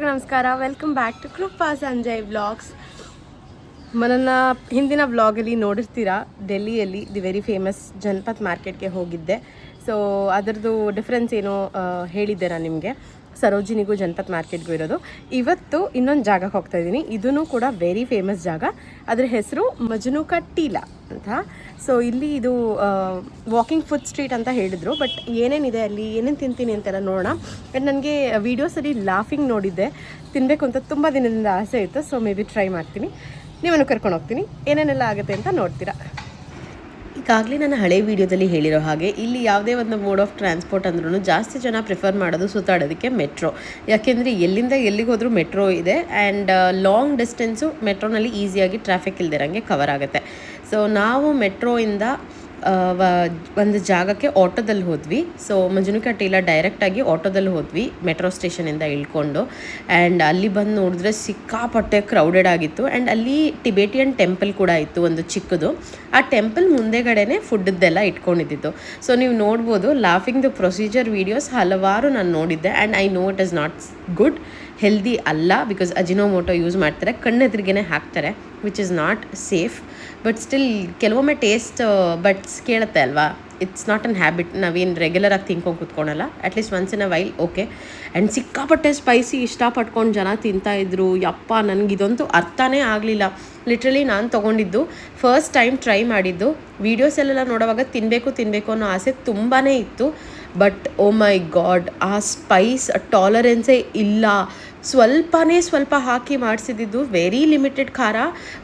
ಎಲ್ರಿಗೂ ನಮಸ್ಕಾರ. Welcome back to Krupa Sanjay vlogs. ನನ್ನ ಹಿಂದಿನ ವ್ಲಾಗಲ್ಲಿ ನೋಡಿರ್ತೀರಾ, ಡೆಲ್ಲಿಯಲ್ಲಿ ದಿ ವೆರಿ ಫೇಮಸ್ ಜನಪತ್ ಮಾರ್ಕೆಟ್ಗೆ ಹೋಗಿದ್ದೆ. ಸೊ ಅದರದ್ದು ಡಿಫ್ರೆನ್ಸ್ ಏನೋ ಹೇಳಿದ್ದೆ ನಾನು ನಿಮಗೆ. ಸರೋಜಿನಿಗೂ ಜನಪತ್ ಮಾರ್ಕೆಟ್ಗೂ ಇರೋದು. ಇವತ್ತು ಇನ್ನೊಂದು ಜಾಗಕ್ಕೆ ಹೋಗ್ತಾ ಇದ್ದೀನಿ. ಇದೂ ಕೂಡ ವೆರಿ ಫೇಮಸ್ ಜಾಗ. ಅದರ ಹೆಸರು ಮಜನೂಕಾ ಟೀಲಾ ಅಂತ. ಸೊ ಇಲ್ಲಿ ಇದು ವಾಕಿಂಗ್ ಫುಡ್ ಸ್ಟ್ರೀಟ್ ಅಂತ ಹೇಳಿದರು. ಬಟ್ ಏನೇನಿದೆ ಅಲ್ಲಿ, ಏನೇನು ತಿಂತೀನಿ ಅಂತೆಲ್ಲ ನೋಡೋಣ. ಬಟ್ ನನಗೆ ವೀಡಿಯೋಸಲ್ಲಿ ಲಾಫಿಂಗ್ ನೋಡಿದ್ದೆ, ತಿನ್ನಬೇಕು ಅಂತ ತುಂಬ ದಿನದಿಂದ ಆಸೆ ಇತ್ತು. ಸೊ ಮೇ ಬಿ ಟ್ರೈ ಮಾಡ್ತೀನಿ, ನೀವನ್ನು ಕರ್ಕೊಂಡು ಹೋಗ್ತೀನಿ. ಏನೇನೆಲ್ಲ ಆಗುತ್ತೆ ಅಂತ ನೋಡ್ತೀರಾ. ಈಗಾಗಲೇ ನನ್ನ ಹಳೆ ವೀಡಿಯೋದಲ್ಲಿ ಹೇಳಿರೋ ಹಾಗೆ ಇಲ್ಲಿ ಯಾವುದೇ ಒಂದು ಮೋಡ್ ಆಫ್ ಟ್ರಾನ್ಸ್ಪೋರ್ಟ್ ಅಂದ್ರೂ ಜಾಸ್ತಿ ಜನ ಪ್ರಿಫರ್ ಮಾಡೋದು ಸುತ್ತಾಡೋದಕ್ಕೆ ಮೆಟ್ರೋ. ಯಾಕೆಂದರೆ ಎಲ್ಲಿಂದ ಎಲ್ಲಿಗೆ ಹೋದರೂ ಮೆಟ್ರೋ ಇದೆ. ಆ್ಯಂಡ್ ಲಾಂಗ್ ಡಿಸ್ಟೆನ್ಸು ಮೆಟ್ರೋನಲ್ಲಿ ಈಸಿಯಾಗಿ ಟ್ರಾಫಿಕ್ ಇಲ್ದಿರಂಗೆ ಕವರ್ ಆಗುತ್ತೆ. ಸೊ ನಾವು ಮೆಟ್ರೋಯಿಂದ ಒಂದು ಜಾಗಕ್ಕೆ ಆಟೋದಲ್ಲಿ ಹೋದ್ವಿ. ಸೊ ಮಜನೂಕಾ ಟೀಲಾ ಡೈರೆಕ್ಟಾಗಿ ಆಟೋದಲ್ಲಿ ಹೋದ್ವಿ, ಮೆಟ್ರೋ ಸ್ಟೇಷನಿಂದ ಇಳ್ಕೊಂಡು. ಆ್ಯಂಡ್ ಅಲ್ಲಿ ಬಂದು ನೋಡಿದ್ರೆ ಸಿಕ್ಕಾಪಟ್ಟೆ ಕ್ರೌಡೆಡ್ ಆಗಿತ್ತು. ಆ್ಯಂಡ್ ಅಲ್ಲಿ ಟಿಬೇಟಿಯನ್ ಟೆಂಪಲ್ ಕೂಡ ಇತ್ತು, ಒಂದು ಚಿಕ್ಕದು. ಆ ಟೆಂಪಲ್ ಮುಂದೆಗಡೆನೇ ಫುಡ್ದೆಲ್ಲ ಇಟ್ಕೊಂಡಿದ್ದು. ಸೊ ನೀವು ನೋಡ್ಬೋದು, ಲಾಫಿಂಗ್ದು ಪ್ರೊಸೀಜರ್ ವೀಡಿಯೋಸ್ ಹಲವಾರು ನಾನು ನೋಡಿದ್ದೆ. And I know it is not good, healthy ಅಲ್ಲ. ಬಿಕಾಸ್ ಅಜಿನೋಮೋಟೋ ಯೂಸ್ ಮಾಡ್ತಾರೆ, ಕಣ್ಣೆದ್ರಿಗೇ ಹಾಕ್ತಾರೆ, which is not safe. But still ಕೆಲವೊಮ್ಮೆ ಟೇಸ್ಟ್ ಬಟ್ಸ್ ಕೇಳುತ್ತೆ ಅಲ್ವಾ. It's not an habit. ನಾವೇನು ರೆಗ್ಯುಲರಾಗಿ ತಿನ್ಕೊಂಡು ಕೂತ್ಕೊಳಲ್ಲ, at least once in a while okay. And ಸಿಕ್ಕಾಪಟ್ಟೆ ಸ್ಪೈಸಿ ಇಷ್ಟಪಟ್ಕೊಂಡು ಜನ ತಿಂತಾಯಿದ್ರು. ಯಪ್ಪ, ನನಗಿದಂತೂ ಅರ್ಥನೇ ಆಗಲಿಲ್ಲ. ಲಿಟ್ರಲಿ ನಾನು ತೊಗೊಂಡಿದ್ದು ಫಸ್ಟ್ ಟೈಮ್ ಟ್ರೈ ಮಾಡಿದ್ದು. ವೀಡಿಯೋಸಲ್ಲೆಲ್ಲ ನೋಡುವಾಗ ತಿನ್ನಬೇಕು ಅನ್ನೋ ಆಸೆ ತುಂಬಾ ಇತ್ತು. ಬಟ್ ಓ ಮೈ ಗಾಡ್, ಆ ಸ್ಪೈಸ್ ಟಾಲರೆನ್ಸೇ ಇಲ್ಲ. ಸ್ವಲ್ಪ ಹಾಕಿ ಮಾಡಿಸಿದ್ದು, ವೆರಿ ಲಿಮಿಟೆಡ್ ಖಾರ.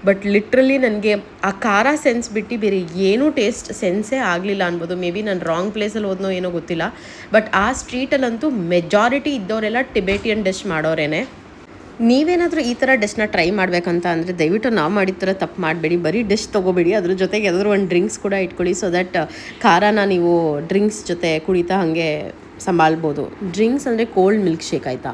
ಬಟ್ ಲಿಟ್ರಲಿ ನನಗೆ ಆ ಖಾರ ಸೆನ್ಸ್ ಬಿಟ್ಟು ಬೇರೆ ಏನೂ ಟೇಸ್ಟ್ ಸೆನ್ಸೇ ಆಗಲಿಲ್ಲ ಅನ್ಬೋದು. ಮೇ ಬಿ ನಾನು ರಾಂಗ್ ಪ್ಲೇಸಲ್ಲಿ ಹೋದ್ನೋ ಏನೋ ಗೊತ್ತಿಲ್ಲ. ಬಟ್ ಆ ಸ್ಟ್ರೀಟಲ್ಲಂತೂ ಮೆಜಾರಿಟಿ ಇದ್ದವರೆಲ್ಲ ಟಿಬೇಟಿಯನ್ ಡಿಶ್ ಮಾಡೋರೇನೆ. ನೀವೇನಾದರೂ ಈ ಥರ ಡಿಶ್ನ ಟ್ರೈ ಮಾಡಬೇಕಂತ ಅಂದರೆ ದಯವಿಟ್ಟು ನಾವು ಮಾಡಿದ ಥರ ತಪ್ಪು ಮಾಡಬೇಡಿ. ಬರೀ ಡಿಶ್ ತೊಗೋಬೇಡಿ, ಅದ್ರ ಜೊತೆಗೆ ಯಾವ್ದಾದ್ರು ಒಂದು ಡ್ರಿಂಕ್ಸ್ ಕೂಡ ಇಟ್ಕೊಳ್ಳಿ. ಸೊ ದಟ್ ಖಾರನ ನೀವು ಡ್ರಿಂಕ್ಸ್ ಜೊತೆ ಕುಡಿತಾ ಹಾಗೆ ಸಂಭಾಳ್ಬೋದು. ಡ್ರಿಂಕ್ಸ್ ಅಂದರೆ ಕೋಲ್ಡ್ ಮಿಲ್ಕ್ ಶೇಕ್ ಆಯಿತಾ.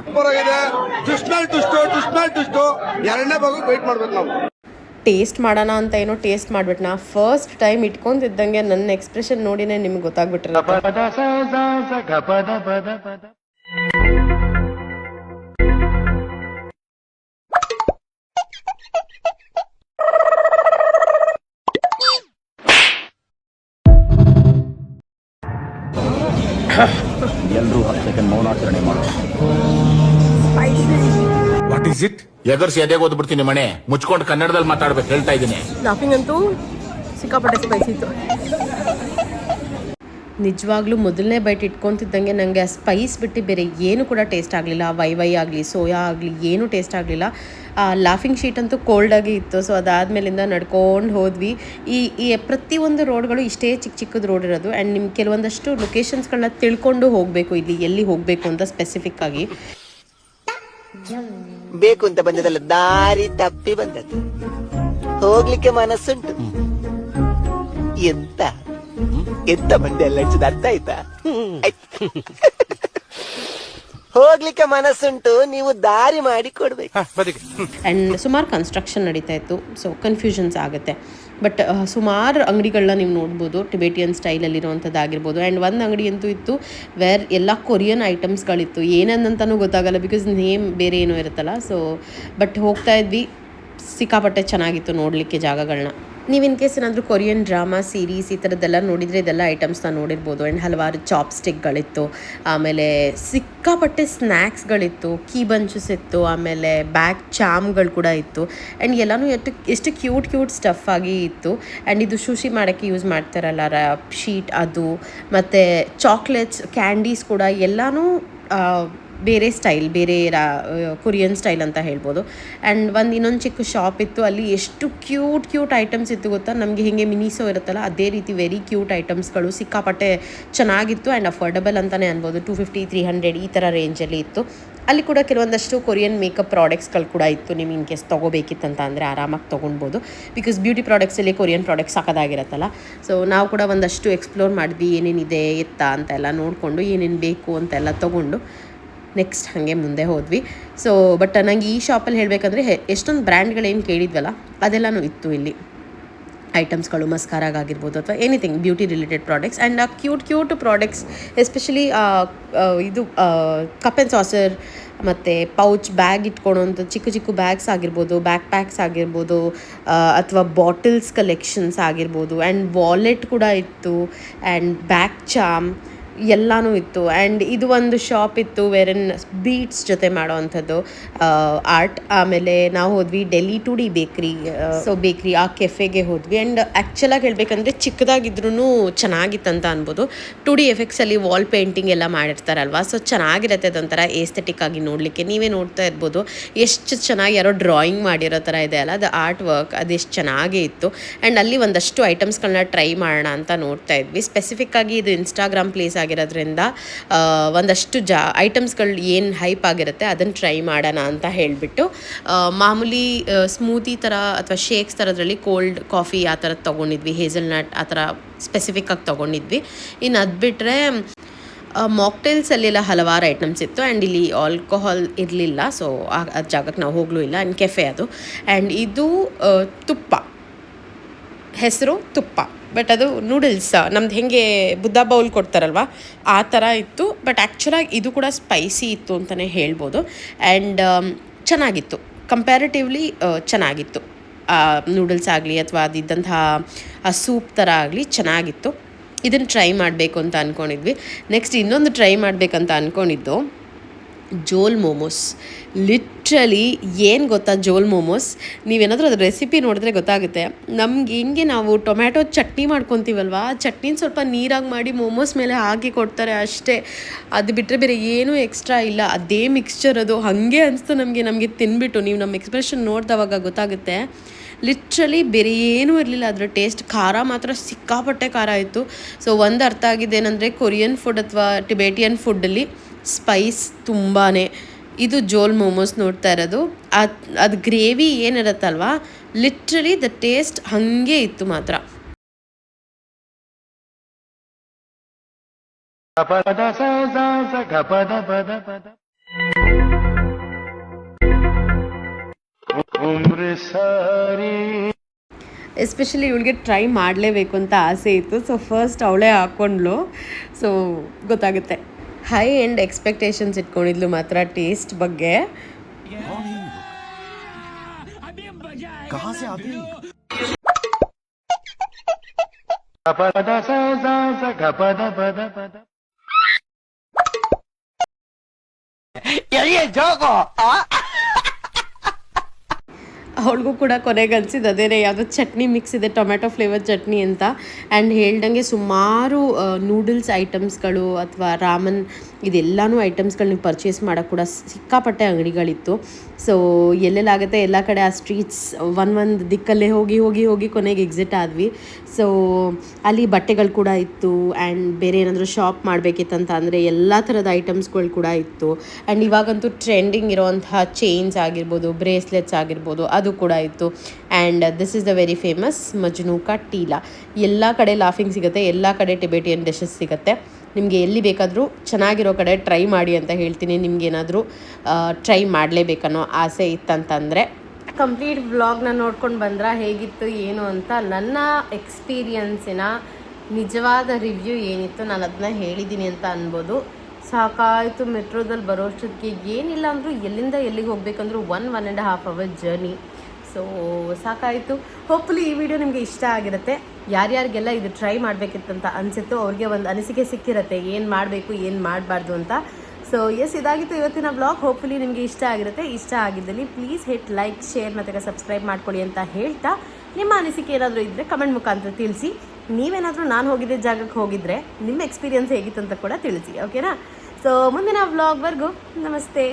ಟೇಸ್ಟ್ ಮಾಡೋಣ ಅಂತ ಏನೋ ಟೇಸ್ಟ್ ಮಾಡಿಬಿಟ್ನಾ. ಫಸ್ಟ್ ಟೈಮ್ ಇಟ್ಕೊಂತಿದ್ದಂಗೆ ನನ್ನ ಎಕ್ಸ್ಪ್ರೆಷನ್ ನೋಡಿನೇ ನಿಮ್ಗೆ ಗೊತ್ತಾಗ್ಬಿಟ್ಟಿರುತ್ತೆ. ಎಲ್ಲರೂ 10 ಸೆಕೆಂಡ್ ಮೌನಾಚರಣೆ ಮಾಡೋಣ. What is it? ಎದರ್ಸಿ ಎದೆಗೆ ಓದ್ಬಿಡ್ತೀನಿ ಮನೆ ಮುಚ್ಕೊಂಡು ಕನ್ನಡದಲ್ಲಿ ಮಾತಾಡ್ಬೇಕು ಹೇಳ್ತಾ ಇದ್ದೀನಿ. ಲಾಫಿಂಗ್ ಅಂತೂ ಸಿಕ್ಕಾಪಟ್ಟೆ ಸ್ಪೈಸಿ ಇತ್ತು. ನಿಜವಾಗ್ಲೂ ಮೊದಲನೇ ಬೈಟ್ ಇಟ್ಕೊತಿದ್ದಂಗೆ ನನಗೆ ಆ ಸ್ಪೈಸ್ ಬಿಟ್ಟು ಬೇರೆ ಏನು ಕೂಡ ಟೇಸ್ಟ್ ಆಗಲಿಲ್ಲ. ವೈ ಆಗಲಿ, ಸೋಯಾ ಆಗಲಿ, ಏನೂ ಟೇಸ್ಟ್ ಆಗಲಿಲ್ಲ. ಆ ಲಾಫಿಂಗ್ ಶೀಟ್ ಅಂತೂ ಕೋಲ್ಡಾಗಿ ಇತ್ತು. ಸೊ ಅದಾದಮೇಲಿಂದ ನಡ್ಕೊಂಡು ಹೋದ್ವಿ. ಈ ಪ್ರತಿಯೊಂದು ರೋಡ್ಗಳು ಇಷ್ಟೇ ಚಿಕ್ಕದು ರೋಡ್ ಇರೋದು. ಆ್ಯಂಡ್ ನಿಮ್ಗೆ ಕೆಲವೊಂದಷ್ಟು ಲೊಕೇಶನ್ಸ್ಗಳನ್ನ ತಿಳ್ಕೊಂಡು ಹೋಗಬೇಕು, ಇಲ್ಲಿ ಎಲ್ಲಿ ಹೋಗಬೇಕು ಅಂತ ಸ್ಪೆಸಿಫಿಕ್ ಆಗಿ. ಬೇಕು ಅಂತ ಬಂದದಲ್ಲ, ದಾರಿ ತಪ್ಪಿ ಬಂದದ್ದು. ಹೋಗ್ಲಿಕ್ಕೆ ಮನಸ್ಸುಂಟು. ಎಂತ ಮಂದಿ ಎಲ್ಲ ಅರ್ಥ ಆಯ್ತಾ? ಹೋಗ್ಲಿಕ್ಕೆ ಮನಸ್ಸುಂಟು, ನೀವು ದಾರಿ ಮಾಡಿ ಕೊಡ್ಬೇಕು. ಆ್ಯಂಡ್ ಸುಮಾರು ಕನ್ಸ್ಟ್ರಕ್ಷನ್ ನಡೀತಾ ಇತ್ತು. ಸೊ ಕನ್ಫ್ಯೂಷನ್ಸ್ ಆಗುತ್ತೆ. ಬಟ್ ಸುಮಾರು ಅಂಗಡಿಗಳನ್ನ ನೀವು ನೋಡ್ಬೋದು, ಟಿಬೇಟಿಯನ್ ಸ್ಟೈಲಲ್ಲಿರುವಂಥದ್ದಾಗಿರ್ಬೋದು. ಆ್ಯಂಡ್ ಒಂದು ಅಂಗಡಿ ಅಂತೂ ಇತ್ತು ವೇರ್ ಎಲ್ಲ ಕೊರಿಯನ್ ಐಟಮ್ಸ್ಗಳಿತ್ತು. ಏನನ್ನಂತನೂ ಗೊತ್ತಾಗಲ್ಲ, ಬಿಕಾಸ್ ನೇಮ್ ಬೇರೆ ಏನೋ ಇರುತ್ತಲ್ಲ. ಸೊ ಬಟ್ ಹೋಗ್ತಾ ಇದ್ವಿ, ಸಿಕ್ಕಾಪಟ್ಟೆ ಚೆನ್ನಾಗಿತ್ತು ನೋಡಲಿಕ್ಕೆ ಜಾಗಗಳನ್ನ. ನೀವು ಇನ್ ಕೇಸ್ ಏನಾದರೂ ಕೊರಿಯನ್ ಡ್ರಾಮಾ ಸೀರೀಸ್ ಈ ಥರದ್ದೆಲ್ಲ ನೋಡಿದರೆ ಇದೆಲ್ಲ ಐಟಮ್ಸ್ನ ನೋಡಿರ್ಬೋದು. ಆ್ಯಂಡ್ ಹಲವಾರು ಚಾಪ್ಸ್ಟಿಕ್ಗಳಿತ್ತು, ಆಮೇಲೆ ಸಿಕ್ಕಾಪಟ್ಟೆ ಸ್ನ್ಯಾಕ್ಸ್ಗಳಿತ್ತು, ಕೀ ಬಂಚಸ್ ಇತ್ತು, ಆಮೇಲೆ ಬ್ಯಾಗ್ ಚಾಮ್ಗಳು ಕೂಡ ಇತ್ತು. ಆ್ಯಂಡ್ ಎಲ್ಲನೂ ಎಷ್ಟು ಕ್ಯೂಟ್ ಸ್ಟಫ್ ಆಗಿ ಇತ್ತು. ಆ್ಯಂಡ್ ಇದು ಶೂಶಿ ಮಾಡೋಕ್ಕೆ ಯೂಸ್ ಮಾಡ್ತಾರಲ್ಲ ಶೀಟ್, ಅದು ಮತ್ತು ಚಾಕ್ಲೇಟ್ಸ್, ಕ್ಯಾಂಡೀಸ್ ಕೂಡ ಎಲ್ಲನೂ ಬೇರೆ ಸ್ಟೈಲ್, ಬೇರೆ ಕೊರಿಯನ್ ಸ್ಟೈಲ್ ಅಂತ ಹೇಳ್ಬೋದು. ಆ್ಯಂಡ್ ಇನ್ನೊಂದು ಚಿಕ್ಕ ಶಾಪ್ ಇತ್ತು, ಅಲ್ಲಿ ಎಷ್ಟು ಕ್ಯೂಟ್ ಐಟಮ್ಸ್ ಇತ್ತು ಗೊತ್ತಾ. ನಮಗೆ ಹೀಗೆ ಮಿನಿಸೋ ಇರುತ್ತಲ್ಲ, ಅದೇ ರೀತಿ ವೆರಿ ಕ್ಯೂಟ್ ಐಟಮ್ಸ್ಗಳು ಸಿಕ್ಕಾಪಟ್ಟೆ ಚೆನ್ನಾಗಿತ್ತು. ಆ್ಯಂಡ್ ಅಫೋರ್ಡಬಲ್ ಅಂತಲೇ ಅನ್ಬೋದು. 250-300 ಈ ಥರ ರೇಂಜಲ್ಲಿ ಇತ್ತು. ಅಲ್ಲಿ ಕೂಡ ಕೆಲವೊಂದಷ್ಟು ಕೊರಿಯನ್ ಮೇಕಪ್ ಪ್ರಾಡಕ್ಟ್ಸ್ಗಳು ಕೂಡ ಇತ್ತು. ನೀವು ಇನ್ ಕೇಸ್ ತೊಗೋಬೇಕಿತ್ತಂತ ಅಂದರೆ ಆರಾಮಾಗಿ ತೊಗೊಳ್ಬೋದು. ಬಿಕಾಸ್ ಬ್ಯೂಟಿ ಪ್ರಾಡಕ್ಟ್ಸಲ್ಲಿ ಕೊರಿಯನ್ ಪ್ರಾಡಕ್ಟ್ಸ್ ಸಾಕೋದಾಗಿರುತ್ತಲ್ಲ. ಸೊ ನಾವು ಕೂಡ ಒಂದಷ್ಟು ಎಕ್ಸ್ಪ್ಲೋರ್ ಮಾಡಿದ್ವಿ, ಏನೇನಿದೆ ಎತ್ತ ಅಂತೆಲ್ಲ ನೋಡಿಕೊಂಡು, ಏನೇನು ಬೇಕು ಅಂತೆಲ್ಲ ತೊಗೊಂಡು ನೆಕ್ಸ್ಟ್ ಹಾಗೆ ಮುಂದೆ ಹೋದ್ವಿ. ಸೊ ಬಟ್ ನನಗೆ ಈ ಶಾಪಲ್ಲಿ ಹೇಳಬೇಕಂದ್ರೆ ಎಷ್ಟೊಂದು ಬ್ರ್ಯಾಂಡ್ಗಳೇನು ಕೇಳಿದ್ವಲ್ಲ ಅದೆಲ್ಲನೂ ಇತ್ತು ಇಲ್ಲಿ. ಐಟಮ್ಸ್ಗಳು, ಮಸ್ಕಾರಾಗಿರ್ಬೋದು ಅಥವಾ anything beauty related products. And cute products, especially ಇದು ಕಪ್ ಆ್ಯಂಡ್ ಸಾಸರ್, ಮತ್ತು ಪೌಚ್ ಬ್ಯಾಗ್ ಇಟ್ಕೊಳೋಂಥ ಚಿಕ್ಕ ಚಿಕ್ಕ ಬ್ಯಾಗ್ಸ್ ಆಗಿರ್ಬೋದು, ಬ್ಯಾಕ್ ಪ್ಯಾಕ್ಸ್ ಆಗಿರ್ಬೋದು, ಅಥವಾ ಬಾಟಲ್ಸ್ ಕಲೆಕ್ಷನ್ಸ್ ಆಗಿರ್ಬೋದು, ಆ್ಯಂಡ್ ವಾಲೆಟ್ ಕೂಡ ಇತ್ತು, ಆ್ಯಂಡ್ ಬ್ಯಾಕ್ ಚಾಮ್ ಎಲ್ಲನೂ ಇತ್ತು. ಆ್ಯಂಡ್ ಇದು ಒಂದು ಶಾಪ್ ಇತ್ತು ವೇರನ್ ಬೀಟ್ಸ್ ಜೊತೆ ಮಾಡೋವಂಥದ್ದು ಆರ್ಟ್. ಆಮೇಲೆ ನಾವು ಹೋದ್ವಿ ಡೆಲ್ಲಿ ಟು ಡಿ ಬೇಕ್ರಿ. ಸೊ ಬೇಕ್ರಿ ಆ ಕೆಫೆಗೆ ಹೋದ್ವಿ. ಆ್ಯಂಡ್ ಆ್ಯಕ್ಚುಲಾಗಿ ಹೇಳಬೇಕಂದ್ರೆ ಚಿಕ್ಕದಾಗಿದ್ರೂ ಚೆನ್ನಾಗಿತ್ತಂತ ಅನ್ಬೋದು. 2D ಎಫೆಕ್ಟ್ಸಲ್ಲಿ ವಾಲ್ ಪೇಂಟಿಂಗ್ ಎಲ್ಲ ಮಾಡಿರ್ತಾರಲ್ವ, ಸೊ ಚೆನ್ನಾಗಿರುತ್ತೆ. ಅದೊಂಥರ ಏಸ್ಥೆಟಿಕ್ ಆಗಿ ನೋಡಲಿಕ್ಕೆ. ನೀವೇ ನೋಡ್ತಾ ಇರ್ಬೋದು ಎಷ್ಟು ಚೆನ್ನಾಗಿ ಯಾರೋ ಡ್ರಾಯಿಂಗ್ ಮಾಡಿರೋ ಥರ ಇದೆ ಅಲ್ಲ, ಅದು ಆರ್ಟ್ ವರ್ಕ್ ಅದೆಷ್ಟು ಚೆನ್ನಾಗೇ ಇತ್ತು. ಆ್ಯಂಡ್ ಅಲ್ಲಿ ಒಂದಷ್ಟು ಐಟಮ್ಸ್ಗಳನ್ನ ಟ್ರೈ ಮಾಡೋಣ ಅಂತ ನೋಡ್ತಾ ಇದ್ವಿ. ಸ್ಪೆಸಿಫಿಕ್ಕಾಗಿ ಇದು ಇನ್ಸ್ಟಾಗ್ರಾಮ್ ಪ್ಲೇಸ್ ಆಗಿರೋದ್ರಿಂದ ಒಂದಷ್ಟು ಐಟಮ್ಸ್ಗಳು ಏನು ಹೈಪ್ ಆಗಿರುತ್ತೆ ಅದನ್ನು ಟ್ರೈ ಮಾಡೋಣ ಅಂತ ಹೇಳಿಬಿಟ್ಟು ಮಾಮೂಲಿ ಸ್ಮೂತಿ ಥರ ಅಥವಾ ಶೇಕ್ಸ್ ಥರದ್ರಲ್ಲಿ ಕೋಲ್ಡ್ ಕಾಫಿ ಆ ಥರದ್ದು ತೊಗೊಂಡಿದ್ವಿ, ಹೇಸಲ್ನಟ್ ಆ ಥರ ಸ್ಪೆಸಿಫಿಕ್ಕಾಗಿ ತೊಗೊಂಡಿದ್ವಿ. ಇನ್ನು ಅದು ಬಿಟ್ಟರೆ ಮಾಕ್ಟೇಲ್ಸಲ್ಲೆಲ್ಲ ಹಲವಾರು ಐಟಮ್ಸ್ ಇತ್ತು. ಆ್ಯಂಡ್ ಇಲ್ಲಿ ಆಲ್ಕೋಹಾಲ್ ಇರಲಿಲ್ಲ, ಸೊ ಆ ಜಾಗಕ್ಕೆ ನಾವು ಹೋಗಲೂ ಇಲ್ಲ. ಆ್ಯಂಡ್ ಕೆಫೆ ಅದು. ಆ್ಯಂಡ್ ಇದು ತುಪ್ಪ, ಹೆಸರು ತುಪ್ಪ, ಬಟ್ ಅದು ನೂಡಲ್ಸ್ ನಮ್ದು ಹೇಗೆ ಬುದ್ಧ ಬೌಲ್ ಕೊಡ್ತಾರಲ್ವ ಆ ಥರ ಇತ್ತು. ಬಟ್ ಆ್ಯಕ್ಚುಲಾಗಿ ಇದು ಕೂಡ ಸ್ಪೈಸಿ ಇತ್ತು ಅಂತಲೇ ಹೇಳ್ಬೋದು. ಆ್ಯಂಡ್ ಚೆನ್ನಾಗಿತ್ತು, ಕಂಪ್ಯಾರಿಟಿವ್ಲಿ ಚೆನ್ನಾಗಿತ್ತು. ನೂಡಲ್ಸ್ ಆಗಲಿ ಅಥವಾ ಅದಿದ್ದಂತಹ ಆ ಸೂಪ್ ಥರ ಆಗಲಿ ಚೆನ್ನಾಗಿತ್ತು. ಇದನ್ನು ಟ್ರೈ ಮಾಡಬೇಕು ಅಂತ ಅಂದ್ಕೊಂಡಿದ್ವಿ. ನೆಕ್ಸ್ಟ್ ಇನ್ನೊಂದು ಟ್ರೈ ಮಾಡಬೇಕಂತ ಅಂದ್ಕೊಂಡಿದ್ದು ಜೋಲ್ ಮೋಮೋಸ್. ಲಿಟ್ರಲಿ ಏನು ಗೊತ್ತಾ ಜೋಲ್ ಮೋಮೋಸ್, ನೀವೇನಾದರೂ ಅದ್ರ ರೆಸಿಪಿ ನೋಡಿದ್ರೆ ಗೊತ್ತಾಗುತ್ತೆ. ನಮ್ಗೆ ಹೆಂಗೆ ನಾವು ಟೊಮ್ಯಾಟೊ ಚಟ್ನಿ ಮಾಡ್ಕೊತೀವಲ್ವ, ಆ ಚಟ್ನಿನ ಸ್ವಲ್ಪ ನೀರಾಗಿ ಮಾಡಿ ಮೋಮೋಸ್ ಮೇಲೆ ಹಾಕಿ ಕೊಡ್ತಾರೆ ಅಷ್ಟೇ. ಅದು ಬಿಟ್ಟರೆ ಬೇರೆ ಏನೂ ಎಕ್ಸ್ಟ್ರಾ ಇಲ್ಲ. ಅದೇ ಮಿಕ್ಸ್ಚರ್ ಅದು. ಹಾಗೆ ಅನಿಸ್ತು ನಮಗೆ ತಿನ್ಬಿಟ್ಟು. ನೀವು ನಮ್ಮ ಎಕ್ಸ್ಪ್ರೆಷನ್ ನೋಡಿದವಾಗ ಗೊತ್ತಾಗುತ್ತೆ. ಲಿಟ್ರಲಿ ಬೇರೆ ಏನೂ ಇರಲಿಲ್ಲ. ಅದರ ಟೇಸ್ಟ್ ಖಾರ ಮಾತ್ರ ಸಿಕ್ಕಾಪಟ್ಟೆ ಖಾರ ಇತ್ತು. ಸೊ ಒಂದು ಅರ್ಥ ಆಗಿದೆ ಏನಂದರೆ ಕೊರಿಯನ್ ಫುಡ್ ಅಥವಾ ಟಿಬೇಟಿಯನ್ ಫುಡ್ಡಲ್ಲಿ ಸ್ಪೈಸ್ ತುಂಬಾ. ಇದು ಜೋಲ್ ಮೋಮೋಸ್ ನೋಡ್ತಾ ಇರೋದು. ಅದು ಗ್ರೇವಿ ಏನಿರುತ್ತಲ್ವ, ಲಿಟ್ರಲಿ ದ ಟೇಸ್ಟ್ ಹಾಗೆ ಇತ್ತು ಮಾತ್ರ. ಎಸ್ಪೆಷಲಿ ಇವಳಿಗೆ ಟ್ರೈ ಮಾಡಲೇಬೇಕು ಅಂತ ಆಸೆ ಇತ್ತು. ಸೊ ಫಸ್ಟ್ ಅವಳೇ ಹಾಕ್ಕೊಂಡ್ಲು. ಸೊ ಗೊತ್ತಾಗುತ್ತೆ. ಹೈ ಎಂಡ್ ಎಕ್ಸ್ಪೆಕ್ಟೇಷನ್ಸ್ ಇಟ್ಕೊಂಡಿದ್ಲು ಮಾತ್ರ ಟೇಸ್ಟ್ ಬಗ್ಗೆ. ಅವಳಿಗೂ ಕೂಡ ಕೊನೆಗೆ ಅನಿಸಿದ್ದು ಅದೇನೇ, ಯಾವುದೋ ಚಟ್ನಿ ಮಿಕ್ಸ್ ಇದೆ, ಟೊಮ್ಯಾಟೊ ಫ್ಲೇವರ್ ಚಟ್ನಿ ಅಂತ. ಆ್ಯಂಡ್ ಹೇಳ್ದಂಗೆ ಸುಮಾರು ನೂಡಲ್ಸ್ ಐಟಮ್ಸ್ಗಳು ಅಥವಾ ರಾಮನ್ ಇದೆಲ್ಲನೂ ಐಟಮ್ಸ್ಗಳು ನೀವು ಪರ್ಚೇಸ್ ಮಾಡೋಕ್ಕೆ ಕೂಡ ಸಿಕ್ಕಾಪಟ್ಟೆ ಅಂಗಡಿಗಳಿತ್ತು. ಸೊ ಎಲ್ಲೆಲ್ಲಾಗುತ್ತೆ ಎಲ್ಲ ಕಡೆ ಆ ಸ್ಟ್ರೀಟ್ಸ್ ಒಂದು ದಿಕ್ಕಲ್ಲೇ ಹೋಗಿ ಹೋಗಿ ಹೋಗಿ ಕೊನೆಗೆ ಎಕ್ಸಿಟ್ ಆದ್ವಿ. ಸೊ ಅಲ್ಲಿ ಬಟ್ಟೆಗಳು ಕೂಡ ಇತ್ತು. ಆ್ಯಂಡ್ ಬೇರೆ ಏನಾದರೂ ಶಾಪ್ ಮಾಡಬೇಕಿತ್ತಂತ ಅಂದರೆ ಎಲ್ಲ ಥರದ ಐಟಮ್ಸ್ಗಳು ಕೂಡ ಇತ್ತು. ಆ್ಯಂಡ್ ಇವಾಗಂತೂ ಟ್ರೆಂಡಿಂಗ್ ಇರೋವಂತಹ ಚೈನ್ಸ್ ಆಗಿರ್ಬೋದು, ಬ್ರೇಸ್ಲೆಟ್ಸ್ ಆಗಿರ್ಬೋದು, ಅದು ಕೂಡ ಇತ್ತು. And this is the very famous Majnu ka Tila. ಎಲ್ಲ ಕಡೆ ಲಾಫಿಂಗ್ ಸಿಗುತ್ತೆ, ಎಲ್ಲ ಕಡೆ ಟಿಬೇಟಿಯನ್ ಡಿಶಸ್ ಸಿಗುತ್ತೆ. ನಿಮಗೆ ಎಲ್ಲಿ ಬೇಕಾದರೂ ಚೆನ್ನಾಗಿರೋ ಕಡೆ ಟ್ರೈ ಮಾಡಿ ಅಂತ ಹೇಳ್ತೀನಿ. ನಿಮಗೇನಾದರೂ ಟ್ರೈ ಮಾಡಲೇಬೇಕನ್ನೋ ಆಸೆ ಇತ್ತಂತಂದರೆ. ಕಂಪ್ಲೀಟ್ ವ್ಲಾಗ್ನ ನೋಡ್ಕೊಂಡು ಬಂದ್ರೆ ಹೇಗಿತ್ತು ಏನು ಅಂತ ನನ್ನ ಎಕ್ಸ್ಪೀರಿಯನ್ಸಿನ ನಿಜವಾದ ರಿವ್ಯೂ ಏನಿತ್ತು ನಾನು ಅದನ್ನ ಹೇಳಿದ್ದೀನಿ ಅಂತ ಅನ್ಬೋದು. ಸಾಕಾಯಿತು ಮೆಟ್ರೋದಲ್ಲಿ ಬರೋಷ್ಟೊತ್ತಿಗೆ. ಏನಿಲ್ಲ ಅಂದರೂ ಎಲ್ಲಿಂದ ಎಲ್ಲಿಗೆ ಹೋಗ್ಬೇಕಂದ್ರೂ 1.5 hour ಜರ್ನಿ. ಸೊ ಸಾಕಾಯಿತು. ಹೋಪ್ಫುಲಿ ಈ ವಿಡಿಯೋ ನಿಮಗೆ ಇಷ್ಟ ಆಗಿರುತ್ತೆ. ಯಾರ್ಯಾರಿಗೆಲ್ಲ ಇದು ಟ್ರೈ ಮಾಡಬೇಕಿತ್ತಂತ ಅನಿಸುತ್ತೋ ಅವ್ರಿಗೆ ಒಂದು ಅನಿಸಿಕೆ ಸಿಕ್ಕಿರುತ್ತೆ ಏನು ಮಾಡಬೇಕು ಏನು ಮಾಡಬಾರ್ದು ಅಂತ. ಸೊ ಎಸ್, ಇದಾಗಿತ್ತು ಇವತ್ತಿನ ಬ್ಲಾಗ್. ಹೋಪ್ಫುಲಿ ನಿಮಗೆ ಇಷ್ಟ ಆಗಿರುತ್ತೆ. ಇಷ್ಟ ಆಗಿದ್ದಲ್ಲಿ ಪ್ಲೀಸ್ ಹಿಟ್ ಲೈಕ್, ಶೇರ್ ಮತ್ತು ಸಬ್ಸ್ಕ್ರೈಬ್ ಮಾಡ್ಕೊಳ್ಳಿ ಅಂತ ಹೇಳ್ತಾ, ನಿಮ್ಮ ಅನಿಸಿಕೆ ಏನಾದರೂ ಇದ್ದರೆ ಕಮೆಂಟ್ ಮುಖಾಂತರ ತಿಳಿಸಿ. ನೀವೇನಾದರೂ ನಾನು ಹೋಗಿದ್ದ ಜಾಗಕ್ಕೆ ಹೋಗಿದ್ರೆ ನಿಮ್ಮ ಎಕ್ಸ್ಪೀರಿಯನ್ಸ್ ಹೇಗಿತ್ತು ಅಂತ ಕೂಡ ತಿಳಿಸಿ. ಓಕೆನಾ? ಸೊ ಮುಂದಿನ ವ್ಲಾಗ್ವರೆಗೂ ನಮಸ್ತೆ.